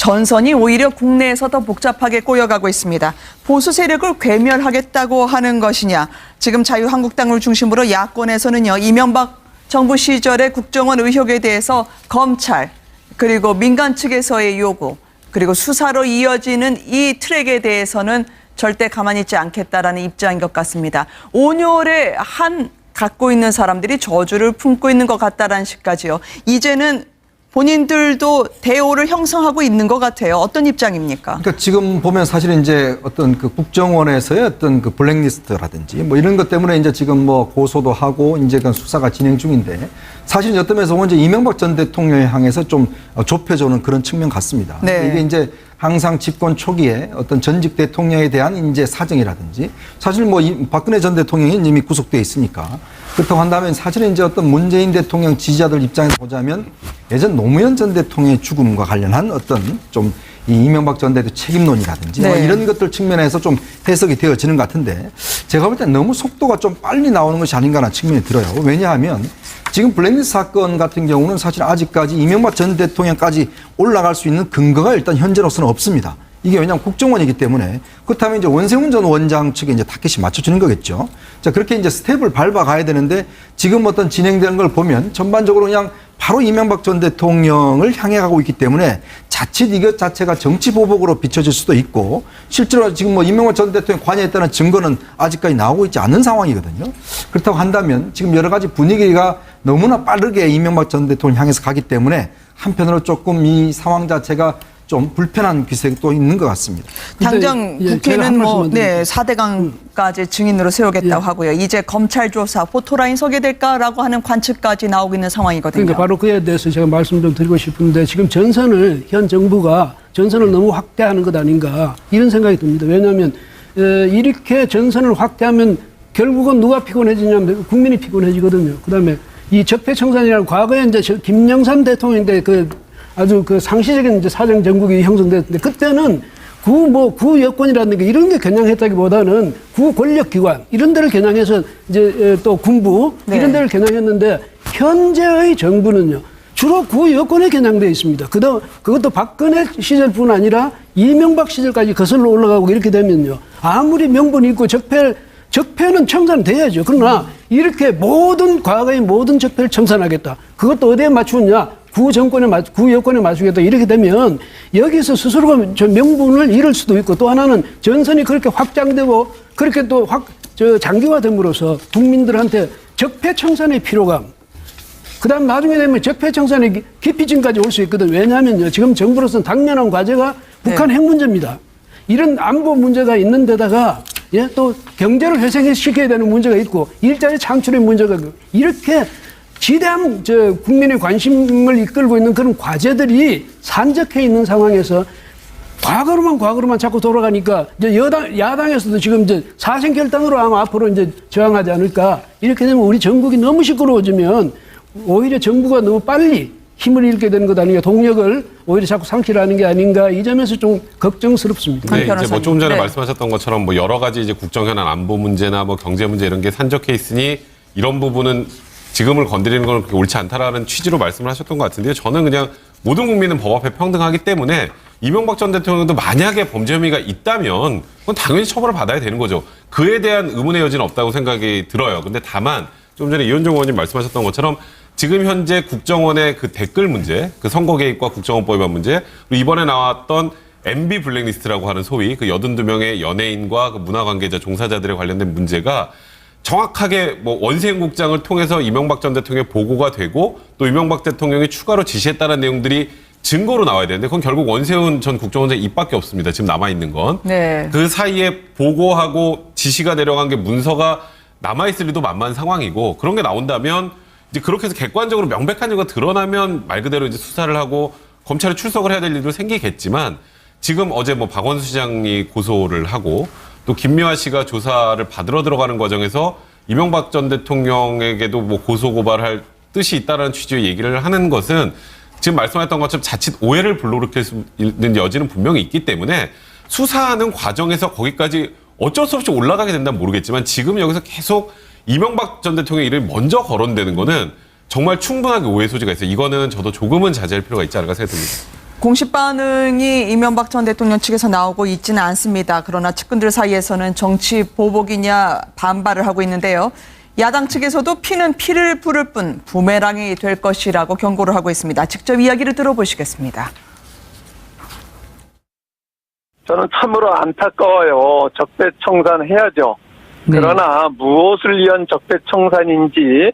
전선이 오히려 국내에서 더 복잡하게 꼬여가고 있습니다. 보수 세력을 괴멸하겠다고 하는 것이냐. 지금 자유한국당을 중심으로 야권에서는요. 이명박 정부 시절의 국정원 의혹에 대해서 검찰 그리고 민간 측에서의 요구 그리고 수사로 이어지는 이 트랙에 대해서는 절대 가만히 있지 않겠다라는 입장인 것 같습니다. 온열의 한 갖고 있는 사람들이 저주를 품고 있는 것 같다라는 식까지요. 이제는 본인들도 대오를 형성하고 있는 것 같아요. 어떤 입장입니까? 그러니까 지금 보면 사실 이제 어떤 그 국정원에서의 어떤 그 블랙리스트라든지 뭐 이런 것 때문에 이제 지금 뭐 고소도 하고 이제 그 수사가 진행 중인데 사실 어떤 면에서 보면 이제 이명박 전 대통령을 향해서 좀 좁혀주는 그런 측면 같습니다. 네. 이게 이제 항상 집권 초기에 어떤 전직 대통령에 대한 이제 사정이라든지 사실 뭐 박근혜 전 대통령이 이미 구속돼 있으니까 그렇다고 한다면 사실은 이제 어떤 문재인 대통령 지지자들 입장에서 보자면 예전 노무현 전 대통령의 죽음과 관련한 어떤 좀 이 이명박 전 대통령 책임론이라든지 네. 뭐 이런 것들 측면에서 좀 해석이 되어지는 것 같은데 제가 볼 때 너무 속도가 좀 빨리 나오는 것이 아닌가라는 측면이 들어요. 왜냐하면 지금 블랙리스트 사건 같은 경우는 사실 아직까지 이명박 전 대통령까지 올라갈 수 있는 근거가 일단 현재로서는 없습니다. 이게 왜냐하면 국정원이기 때문에 그렇다면 이제 원세훈 전 원장 측에 이제 타켓이 맞춰주는 거겠죠. 자, 그렇게 이제 스텝을 밟아가야 되는데 지금 어떤 진행되는 걸 보면 전반적으로 그냥 바로 이명박 전 대통령을 향해 가고 있기 때문에 자칫 이것 자체가 정치 보복으로 비춰질 수도 있고 실제로 지금 뭐 이명박 전 대통령 관여했다는 증거는 아직까지 나오고 있지 않은 상황이거든요. 그렇다고 한다면 지금 여러 가지 분위기가 너무나 빠르게 이명박 전 대통령 향해서 가기 때문에 한편으로 조금 이 상황 자체가 좀 불편한 기색도 있는 것 같습니다. 당장 국회는 뭐 4대강까지 증인으로 세우겠다고 하고요. 이제 검찰 조사, 포토라인 서게 될까라고 하는 관측까지 나오고 있는 상황이거든요. 그러니까 바로 그에 대해서 제가 말씀 좀 드리고 싶은데 지금 전선을 현 정부가 전선을 너무 확대하는 것 아닌가 이런 생각이 듭니다. 왜냐하면 이렇게 전선을 확대하면 결국은 누가 피곤해지냐면 국민이 피곤해지거든요. 그다음에 이 적폐청산이라는 과거에 이제 김영삼 대통령인데 아주 그 상시적인 이제 사정 정국이 형성됐는데 그때는 구 여권이라는 게 이런 게 겨냥했다기보다는 구 권력기관 이런 데를 겨냥해서 이제 또 군부 이런 데를 겨냥했는데 현재의 정부는요 주로 구 여권에 겨냥되어 있습니다. 그것도 박근혜 시절뿐 아니라 이명박 시절까지 거슬러 올라가고 이렇게 되면요 아무리 명분이 있고 적폐는 청산돼야죠. 그러나 이렇게 과거의 모든 적폐를 청산하겠다. 그것도 어디에 맞추느냐? 구 여권에 맞추겠다. 이렇게 되면 여기서 스스로가 저 명분을 잃을 수도 있고 또 하나는 전선이 그렇게 확장되고 그렇게 또 장기화됨으로써 국민들한테 적폐 청산의 피로감. 그다음 나중에 되면 적폐 청산의 기피증까지 올 수 있거든. 왜냐하면요. 지금 정부로서는 당면한 과제가 북한 핵 문제입니다. 이런 안보 문제가 있는 데다가 또 경제를 회생시켜야 되는 문제가 있고 일자리 창출의 문제가 있고 이렇게 지대한 국민의 관심을 이끌고 있는 그런 과제들이 산적해 있는 상황에서 과거로만 자꾸 돌아가니까 이제 야당에서도 지금 이제 사생결단으로 아마 앞으로 이제 저항하지 않을까. 이렇게 되면 우리 전국이 너무 시끄러워지면 오히려 정부가 너무 빨리 힘을 잃게 되는 것 아닌가, 동력을 오히려 자꾸 상실하는 게 아닌가, 이 점에서 좀 걱정스럽습니다. 네, 이제 뭐 좀 전에 말씀하셨던 것처럼 뭐 여러 가지 이제 국정 현안 안보 문제나 뭐 경제 문제 이런 게 산적해 있으니 이런 부분은 지금을 건드리는 건 그렇게 옳지 않다라는 취지로 말씀을 하셨던 것 같은데요. 저는 그냥 모든 국민은 법 앞에 평등하기 때문에 이명박 전 대통령도 만약에 범죄 혐의가 있다면 그건 당연히 처벌을 받아야 되는 거죠. 그에 대한 의문의 여지는 없다고 생각이 들어요. 근데 다만 좀 전에 이현정 의원님 말씀하셨던 것처럼 지금 현재 국정원의 그 댓글 문제, 그 선거 개입과 국정원법 위반 문제, 그리고 이번에 나왔던 MB 블랙리스트라고 하는 소위 그 82명의 연예인과 그 문화 관계자, 종사자들에 관련된 문제가 정확하게 뭐 원세훈 국장을 통해서 이명박 전 대통령의 보고가 되고 또 이명박 대통령이 추가로 지시했다는 내용들이 증거로 나와야 되는데 그건 결국 원세훈 전 국정원장 입밖에 없습니다. 지금 남아있는 건. 네. 그 사이에 보고하고 지시가 내려간 게 문서가 남아있을 리도 만만한 상황이고 그런 게 나온다면 이제 그렇게 해서 객관적으로 명백한 증거가 드러나면 말 그대로 이제 수사를 하고 검찰에 출석을 해야 될 일도 생기겠지만 지금 어제 뭐 박원순 시장이 고소를 하고 또 김미화 씨가 조사를 받으러 들어가는 과정에서 이명박 전 대통령에게도 뭐 고소고발할 뜻이 있다는 취지의 얘기를 하는 것은 지금 말씀하셨던 것처럼 자칫 오해를 불러일으킬 수 있는 여지는 분명히 있기 때문에 수사하는 과정에서 거기까지 어쩔 수 없이 올라가게 된다면 모르겠지만 지금 여기서 계속 이명박 전 대통령의 이름이 먼저 거론되는 거는 정말 충분하게 오해 소지가 있어요. 이거는 저도 조금은 자제할 필요가 있지 않을까 생각됩니다. 공식 반응이 이명박 전 대통령 측에서 나오고 있지는 않습니다. 그러나 측근들 사이에서는 정치 보복이냐 반발을 하고 있는데요. 야당 측에서도 피는 피를 부를 뿐 부메랑이 될 것이라고 경고를 하고 있습니다. 직접 이야기를 들어보시겠습니다. 저는 참으로 안타까워요. 적폐청산 해야죠. 네. 그러나 무엇을 위한 적폐청산인지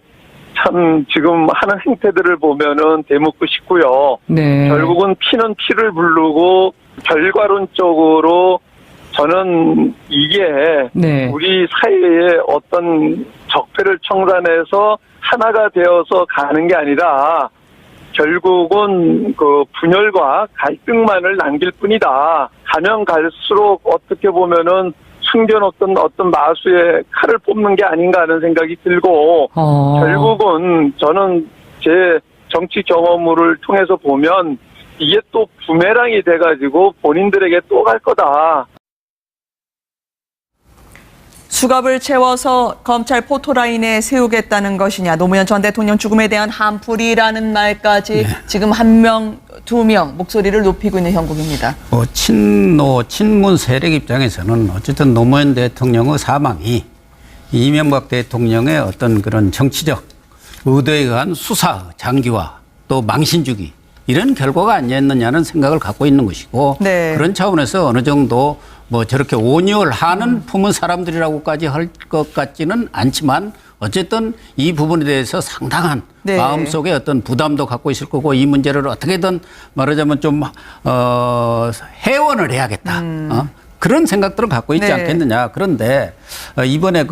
참 지금 하는 행태들을 보면은 되묻고 싶고요. 네. 결국은 피는 피를 부르고 결과론적으로 저는 이게 네. 우리 사회의 어떤 적폐를 청산해서 하나가 되어서 가는 게 아니라 결국은 그 분열과 갈등만을 남길 뿐이다. 가면 갈수록 어떻게 보면은 숨겨놓던 어떤 마수의 칼을 뽑는 게 아닌가 하는 생각이 들고 결국은 저는 제 정치 경험을 통해서 보면 이게 또 부메랑이 돼가지고 본인들에게 또 갈 거다. 수갑을 채워서 검찰 포토라인에 세우겠다는 것이냐, 노무현 전 대통령 죽음에 대한 한풀이라는 말까지 지금 한 명, 두 명 목소리를 높이고 있는 형국입니다. 친문 세력 입장에서는 어쨌든 노무현 대통령의 사망이 이명박 대통령의 어떤 그런 정치적 의도에 의한 수사 장기화 또 망신주기 이런 결과가 아니었느냐는 생각을 갖고 있는 것이고 네. 그런 차원에서 어느 정도 뭐 저렇게 온유를 품은 사람들이라고까지 할 것 같지는 않지만 어쨌든 이 부분에 대해서 상당한 네. 마음속에 어떤 부담도 갖고 있을 거고 이 문제를 어떻게든 말하자면 좀 해원을 해야겠다. 그런 생각들을 갖고 있지 네. 않겠느냐. 그런데 이번에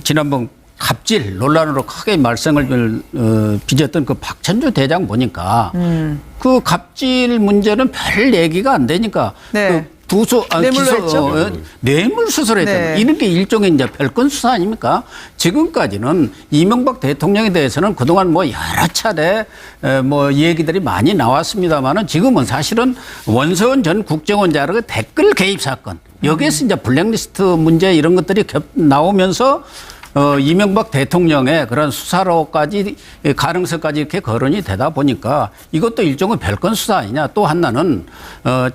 지난번 갑질 논란으로 크게 말썽을 빚었던 그 박찬주 대장 보니까 그 갑질 문제는 별 얘기가 안 되니까 네. 뇌물로 했죠? 뇌물 수수를 했잖아요. 네. 이런 게 일종의 이제 별건 수사 아닙니까? 지금까지는 이명박 대통령에 대해서는 그동안 뭐 여러 차례 뭐 얘기들이 많이 나왔습니다만은 지금은 사실은 원서원 전 국정원장의 댓글 개입 사건 여기에서 이제 블랙리스트 문제 이런 것들이 나오면서 이명박 대통령의 그런 수사로까지 가능성까지 이렇게 거론이 되다 보니까 이것도 일종의 별건 수사 아니냐. 또 하나는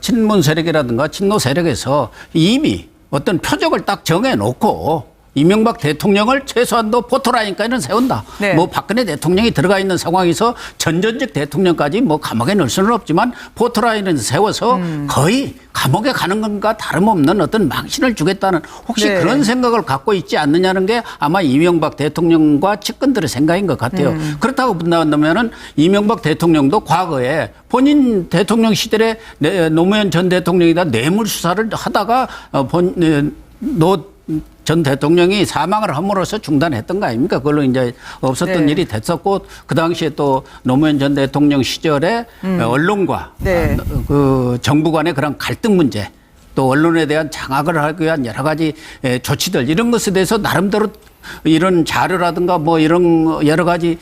친문 세력이라든가 친노 세력에서 이미 어떤 표적을 딱 정해놓고 이명박 대통령을 최소한도 포토라인까지는 세운다. 네. 뭐 박근혜 대통령이 들어가 있는 상황에서 전전직 대통령까지 뭐 감옥에 넣을 수는 없지만 포토라인을 세워서 거의 감옥에 가는 것과 다름없는 어떤 망신을 주겠다는 혹시 네. 그런 생각을 갖고 있지 않느냐는 게 아마 이명박 대통령과 측근들의 생각인 것 같아요. 그렇다고 본다면은 이명박 대통령도 과거에 본인 대통령 시절에 노무현 전 대통령이다 뇌물 수사를 하다가 노 전 대통령이 사망을 함으로써 중단했던 거 아닙니까? 그걸로 이제 없었던 네. 일이 됐었고 그 당시에 또 노무현 전 대통령 시절에 언론과 네. 그 정부 간의 그런 갈등 문제 또 언론에 대한 장악을 하기 위한 여러 가지 조치들 이런 것에 대해서 나름대로 이런 자료라든가 뭐 이런 여러 가지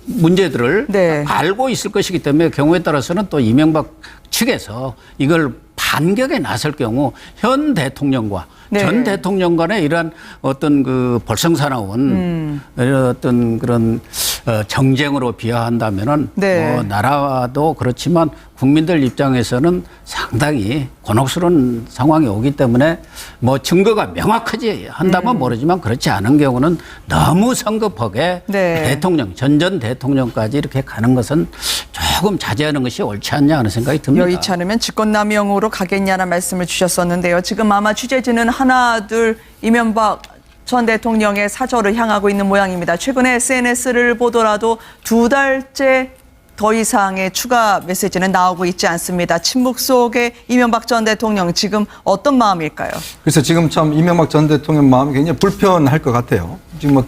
문제들을 네. 알고 있을 것이기 때문에 경우에 따라서는 또 이명박 측에서 이걸 반격에 나설 경우 현 대통령과 네. 전 대통령 간의 이러한 어떤 그 볼썽사나운 어떤 그런 정쟁으로 비하한다면은 네. 뭐 나라도 그렇지만 국민들 입장에서는 상당히 곤혹스러운 상황이 오기 때문에 뭐 증거가 명확하지 한다면 모르지만 그렇지 않은 경우는 너무 성급하게 네. 대통령, 전 대통령까지 이렇게 가는 것은 조금 자제하는 것이 옳지 않냐 하는 생각이 듭니다. 여의치 않으면 직권남용으로 가겠냐는 말씀을 주셨었는데요. 지금 아마 취재진은 하나, 둘 이명박 전 대통령의 사저를 향하고 있는 모양입니다. 최근에 SNS를 보더라도 2달째 더 이상의 추가 메시지는 나오고 있지 않습니다. 침묵 속에 이명박 전 대통령 지금 어떤 마음일까요? 그래서 지금 참 이명박 전 대통령 마음이 굉장히 불편할 것 같아요. 지금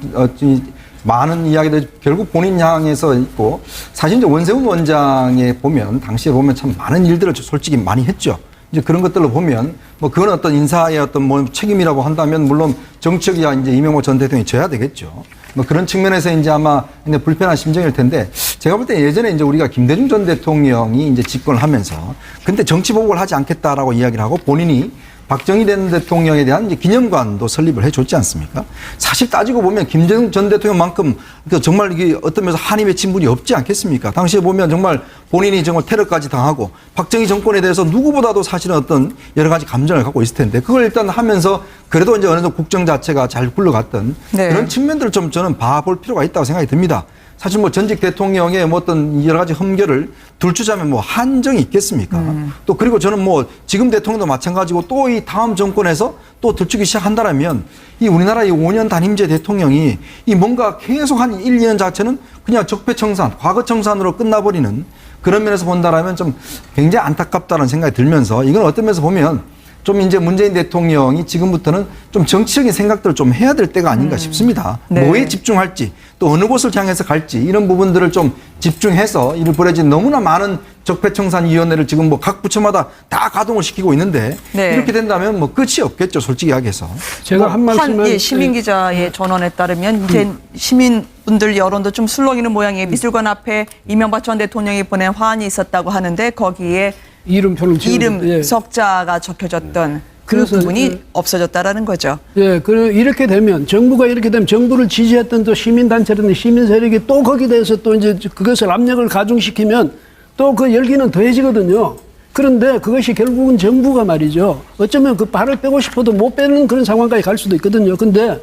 많은 이야기들이 결국 본인 향해서 있고 사실 이제 원세훈 원장에 보면 당시에 보면 참 많은 일들을 솔직히 많이 했죠. 이제 그런 것들로 보면 뭐 그건 어떤 인사의 어떤 뭐 책임이라고 한다면 물론 정책이야 이제 이명박 전 대통령이 져야 되겠죠. 뭐 그런 측면에서 이제 아마 이제 불편한 심정일 텐데 제가 볼 때 예전에 이제 우리가 김대중 전 대통령이 이제 집권을 하면서 근데 정치 보복을 하지 않겠다라고 이야기를 하고 본인이 박정희 전 대통령에 대한 이제 기념관도 설립을 해줬지 않습니까? 사실 따지고 보면 김정은 전 대통령만큼 정말 이게 어떤 면에서 한이 맺힌 분이 없지 않겠습니까? 당시에 보면 정말 본인이 정말 테러까지 당하고 박정희 정권에 대해서 누구보다도 사실은 어떤 여러 가지 감정을 갖고 있을 텐데 그걸 일단 하면서 그래도 이제 어느 정도 국정 자체가 잘 굴러갔던 네. 그런 측면들을 좀 저는 봐볼 필요가 있다고 생각이 듭니다. 사실 뭐 전직 대통령의 뭐 어떤 여러 가지 흠결을 둘주자면 뭐 한정이 있겠습니까? 또 그리고 저는 뭐 지금 대통령도 마찬가지고 또 이 다음 정권에서 또 들추기 시작한다라면 이 우리나라 이 5년 단임제 대통령이 이 뭔가 계속 한 1, 2년 자체는 그냥 적폐청산, 과거청산으로 끝나버리는 그런 면에서 본다라면 좀 굉장히 안타깝다는 생각이 들면서 이건 어떤 면에서 보면 좀 이제 문재인 대통령이 지금부터는 좀 정치적인 생각들을 좀 해야 될 때가 아닌가 싶습니다. 네. 뭐에 집중할지 또 어느 곳을 향해서 갈지 이런 부분들을 좀 집중해서 이를 벌여진 너무나 많은 적폐청산위원회를 지금 뭐 각 부처마다 다 가동을 시키고 있는데 네. 이렇게 된다면 뭐 끝이 없겠죠. 솔직히 얘기해서. 제가 한 말씀을 예, 시민 기자의 전원에 따르면 이제 시민분들 여론도 좀 술렁이는 모양이에요. 미술관 앞에 이명박 전 대통령이 보낸 화환이 있었다고 하는데 거기에 이름표를 이름 지었는데, 예. 석자가 적혀졌던 그 그래서, 부분이 예. 없어졌다라는 거죠. 예, 이렇게 되면 정부가 이렇게 되면 정부를 지지했던 또 시민단체라든지 시민 세력이 또 거기에 대해서 또 이제 그것을 압력을 가중시키면 또 그 열기는 더해지거든요. 그런데 그것이 결국은 정부가 말이죠. 어쩌면 그 발을 빼고 싶어도 못 빼는 그런 상황까지 갈 수도 있거든요. 근데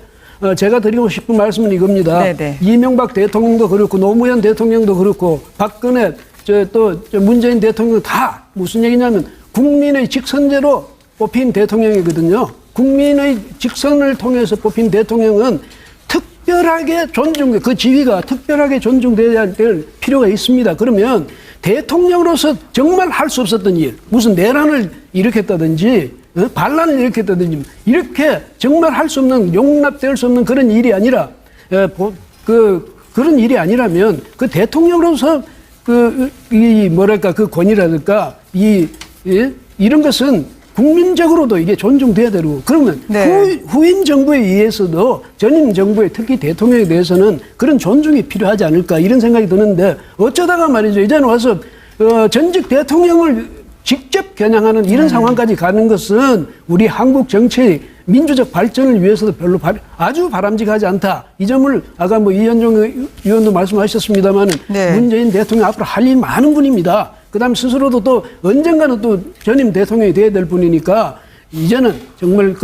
제가 드리고 싶은 말씀은 이겁니다. 네네. 이명박 대통령도 그렇고 노무현 대통령도 그렇고 박근혜 또 문재인 대통령 다 무슨 얘기냐면 국민의 직선제로 뽑힌 대통령이거든요. 국민의 직선을 통해서 뽑힌 대통령은 특별하게 그 지위가 특별하게 존중돼야 될 필요가 있습니다. 그러면 대통령으로서 정말 할 수 없었던 일, 무슨 내란을 일으켰다든지 반란을 일으켰다든지 이렇게 정말 할 수 없는 용납될 수 없는 그런 일이 아니라 그런 일이 아니라면 그 대통령으로서 그 권위라든가 이런 것은 국민적으로도 이게 존중돼야 되고 그러면 네. 후임 정부에 의해서도 전임 정부의 특히 대통령에 대해서는 그런 존중이 필요하지 않을까 이런 생각이 드는데 어쩌다가 말이죠. 이제는 와서 전직 대통령을 직접 겨냥하는 이런 상황까지 가는 것은 우리 한국 정치의 민주적 발전을 위해서도 별로 아주 바람직하지 않다. 이 점을 아까 뭐 이현종 의원도 말씀하셨습니다만 네. 문재인 대통령 앞으로 할 일 많은 분입니다. 그다음 스스로도 또 언젠가는 또 전임 대통령이 돼야 될 분이니까 이제는 정말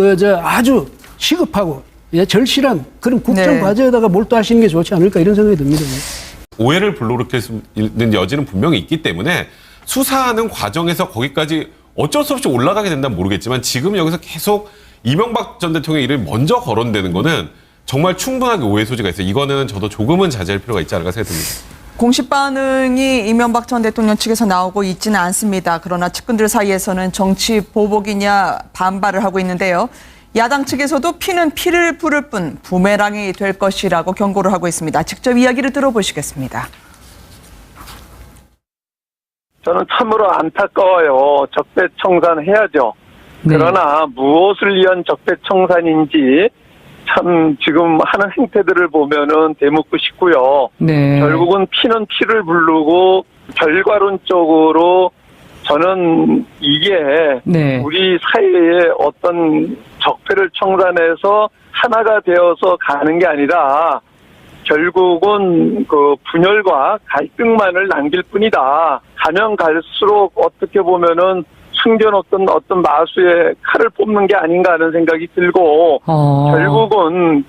아주 시급하고 절실한 그런 국정 네. 과제에다가 몰두하시는 게 좋지 않을까 이런 생각이 듭니다. 오해를 불러일으킬 수 있는 여지는 분명히 있기 때문에 수사하는 과정에서 거기까지 어쩔 수 없이 올라가게 된다면 모르겠지만 지금 여기서 계속 이명박 전 대통령의 이름이 먼저 거론되는 거는 정말 충분하게 오해 소지가 있어요. 이거는 저도 조금은 자제할 필요가 있지 않을까 생각됩니다. 공식 반응이 이명박 전 대통령 측에서 나오고 있지는 않습니다. 그러나 측근들 사이에서는 정치 보복이냐 반발을 하고 있는데요. 야당 측에서도 피는 피를 부를 뿐 부메랑이 될 것이라고 경고를 하고 있습니다. 직접 이야기를 들어보시겠습니다. 저는 참으로 안타까워요. 적폐청산해야죠. 네. 그러나 무엇을 위한 적폐청산인지 참 지금 하는 행태들을 보면은 되묻고 싶고요. 네. 결국은 피는 피를 부르고 결과론적으로 저는 이게 네. 우리 사회의 어떤 적폐를 청산해서 하나가 되어서 가는 게 아니라 결국은 그 분열과 갈등만을 남길 뿐이다. 가면 갈수록 어떻게 보면은 숨겨놓던 어떤 마수의 칼을 뽑는 게 아닌가 하는 생각이 들고 결국은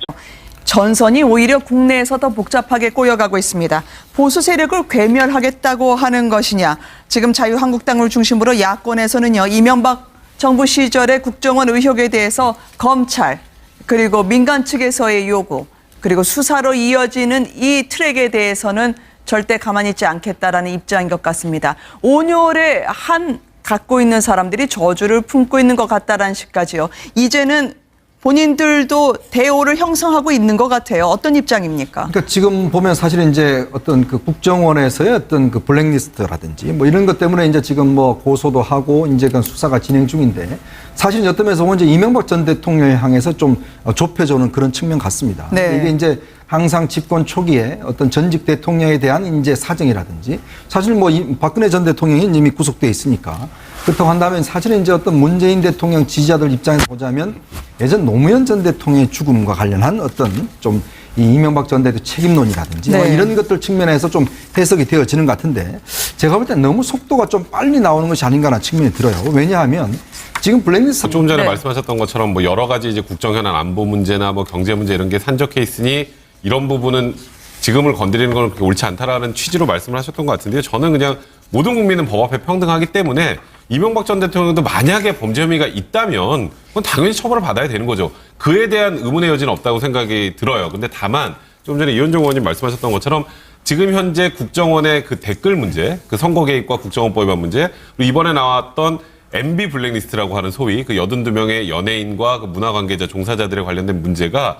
전선이 오히려 국내에서 더 복잡하게 꼬여가고 있습니다. 보수 세력을 괴멸하겠다고 하는 것이냐. 지금 자유한국당을 중심으로 야권에서는요. 이명박 정부 시절의 국정원 의혹에 대해서 검찰 그리고 민간 측에서의 요구 그리고 수사로 이어지는 이 트랙에 대해서는 절대 가만히 있지 않겠다라는 입장인 것 같습니다. 온열의 한 갖고 있는 사람들이 저주를 품고 있는 것 같다라는 식까지요. 이제는 본인들도 대오를 형성하고 있는 것 같아요. 어떤 입장입니까? 그러니까 지금 보면 사실은 이제 어떤 그 국정원에서의 어떤 그 블랙리스트라든지 뭐 이런 것 때문에 이제 지금 뭐 고소도 하고 이제 그 수사가 진행 중인데 사실은 어떤 면에서 보면 이제 이명박 전 대통령을 향해서 좀 좁혀주는 그런 측면 같습니다. 네. 이게 이제 항상 집권 초기에 어떤 전직 대통령에 대한 이제 사정이라든지 사실 뭐 박근혜 전 대통령이 이미 구속돼 있으니까 그렇다고 한다면 사실은 이제 어떤 문재인 대통령 지지자들 입장에서 보자면 예전 노무현 전 대통령의 죽음과 관련한 어떤 좀 이 이명박 전 대통령 책임론이라든지 뭐 네. 이런 것들 측면에서 좀 해석이 되어지는 것 같은데 제가 볼 때 너무 속도가 좀 빨리 나오는 것이 아닌가라는 측면이 들어요. 왜냐하면 지금 블랙리스트 조금 전에 네. 말씀하셨던 것처럼 뭐 여러 가지 이제 국정 현안 안보 문제나 뭐 경제 문제 이런 게 산적해 있으니 이런 부분은 지금을 건드리는 건 그렇게 옳지 않다라는 취지로 말씀을 하셨던 것 같은데요. 저는 그냥 모든 국민은 법 앞에 평등하기 때문에 이명박 전 대통령도 만약에 범죄 혐의가 있다면 그건 당연히 처벌을 받아야 되는 거죠. 그에 대한 의문의 여지는 없다고 생각이 들어요. 근데 다만 좀 전에 이현정 의원님 말씀하셨던 것처럼 지금 현재 국정원의 그 댓글 문제, 그 선거 개입과 국정원법 위반 문제, 그리고 이번에 나왔던 MB 블랙리스트라고 하는 소위 그 82명의 연예인과 그 문화 관계자 종사자들에 관련된 문제가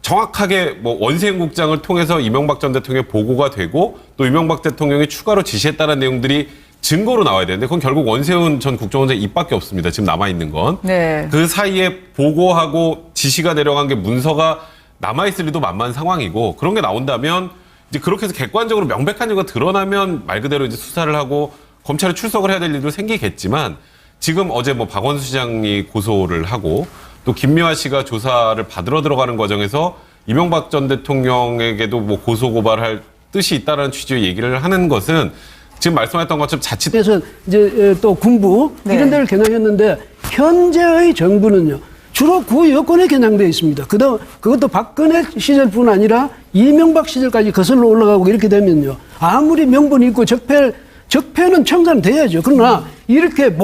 정확하게 뭐 원세훈 국장을 통해서 이명박 전 대통령의 보고가 되고 또 이명박 대통령이 추가로 지시했다는 내용들이 증거로 나와야 되는데 그건 결국 원세훈 전 국정원장 입밖에 없습니다. 지금 남아있는 건. 네. 그 사이에 보고하고 지시가 내려간 게 문서가 남아있을 리도 만만 상황이고 그런 게 나온다면 이제 그렇게 해서 객관적으로 명백한 이유가 드러나면 말 그대로 이제 수사를 하고 검찰에 출석을 해야 될 일도 생기겠지만 지금 어제 뭐 박원순 시장이 고소를 하고 또 김미화 씨가 조사를 받으러 들어가는 과정에서 이명박 전 대통령에게도 뭐 고소 고발할 뜻이 있다는 취지의 얘기를 하는 것은 지금 말씀하셨던 것처럼 자칫 그래서 이제 또 군부 네. 이런 데를 겨냥했는데 현재의 정부는요 주로 구 여권에 겨냥되어 있습니다. 그것도 박근혜 시절뿐 아니라 이명박 시절까지 거슬러 올라가고 이렇게 되면요 아무리 명분이 있고 적폐는 청산은 돼야죠. 그러나 이렇게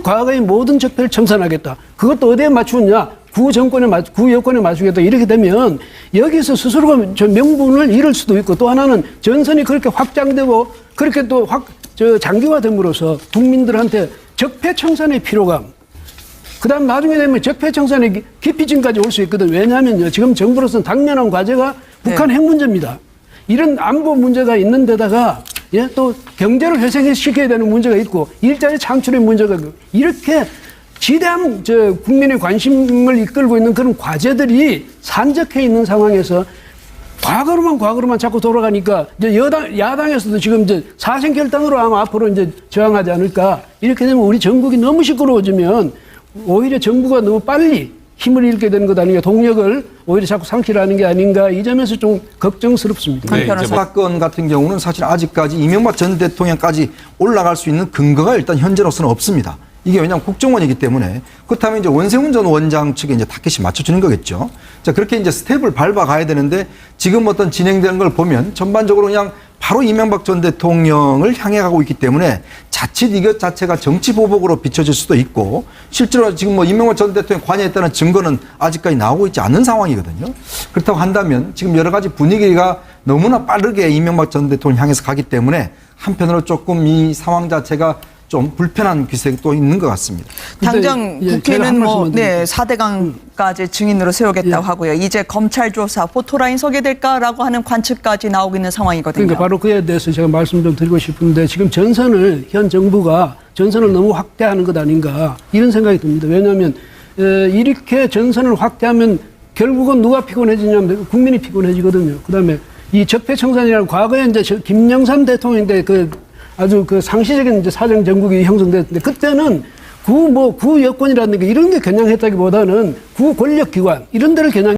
과거의 모든 적폐를 청산하겠다. 그것도 어디에 맞추느냐? 구 여권에 맞추겠다. 이렇게 되면 여기서 스스로가 저 명분을 잃을 수도 있고 또 하나는 전선이 그렇게 확장되고 그렇게 또 장기화됨으로써 국민들한테 적폐 청산의 피로감. 그다음 나중에 되면 적폐 청산의 기피증까지 올 수 있거든. 왜냐하면요. 지금 정부로서는 당면한 과제가 북한 핵 문제입니다. 이런 안보 문제가 있는 데다가 또 경제를 회생시켜야 되는 문제가 있고 일자리 창출의 문제가 있고 이렇게 지대한 국민의 관심을 이끌고 있는 그런 과제들이 산적해 있는 상황에서 과거로만 자꾸 돌아가니까 이제 야당에서도 지금 이제 사생결단으로 아마 앞으로 이제 저항하지 않을까 이렇게 되면 우리 전국이 너무 시끄러워지면 오히려 정부가 너무 빨리 힘을 잃게 되는 것 아닌가 동력을 오히려 자꾸 상실하는 게 아닌가 이 점에서 좀 걱정스럽습니다. 네, 변호사. 이제 뭐 사건 같은 경우는 사실 아직까지 이명박 전 대통령까지 올라갈 수 있는 근거가 일단 현재로서는 없습니다. 이게 왜냐하면 국정원이기 때문에 그렇다면 이제 원세훈 전 원장 측에 이제 타켓이 맞춰주는 거겠죠. 자, 그렇게 이제 스텝을 밟아가야 되는데 지금 어떤 진행되는 걸 보면 전반적으로 그냥 바로 이명박 전 대통령을 향해 가고 있기 때문에 자칫 이것 자체가 정치 보복으로 비춰질 수도 있고 실제로 지금 뭐 이명박 전 대통령 관여했다는 증거는 아직까지 나오고 있지 않은 상황이거든요. 그렇다고 한다면 지금 여러 가지 분위기가 너무나 빠르게 이명박 전 대통령 향해서 가기 때문에 한편으로 조금 이 상황 자체가 좀 불편한 기색이 또 있는 것 같습니다. 당장 제가 한 국회는 뭐 말씀만 드릴게요. 4대강까지 증인으로 세우겠다고 하고요. 이제 검찰 조사, 포토라인 서게 될까라고 하는 관측까지 나오고 있는 상황이거든요. 그러니까 바로 그에 대해서 제가 말씀 좀 드리고 싶은데 지금 현 정부가 전선을 너무 확대하는 것 아닌가 이런 생각이 듭니다. 왜냐하면 이렇게 전선을 확대하면 결국은 누가 피곤해지냐면 국민이 피곤해지거든요. 그다음에 이 적폐청산이라는 과거에 이제 김영삼 대통령 때 아주 상시적인 이제 사정 정국이 형성됐는데 그때는 구 여권이라는 게 이런 게 겨냥했다기보다는 구 권력기관 이런 데를 겨냥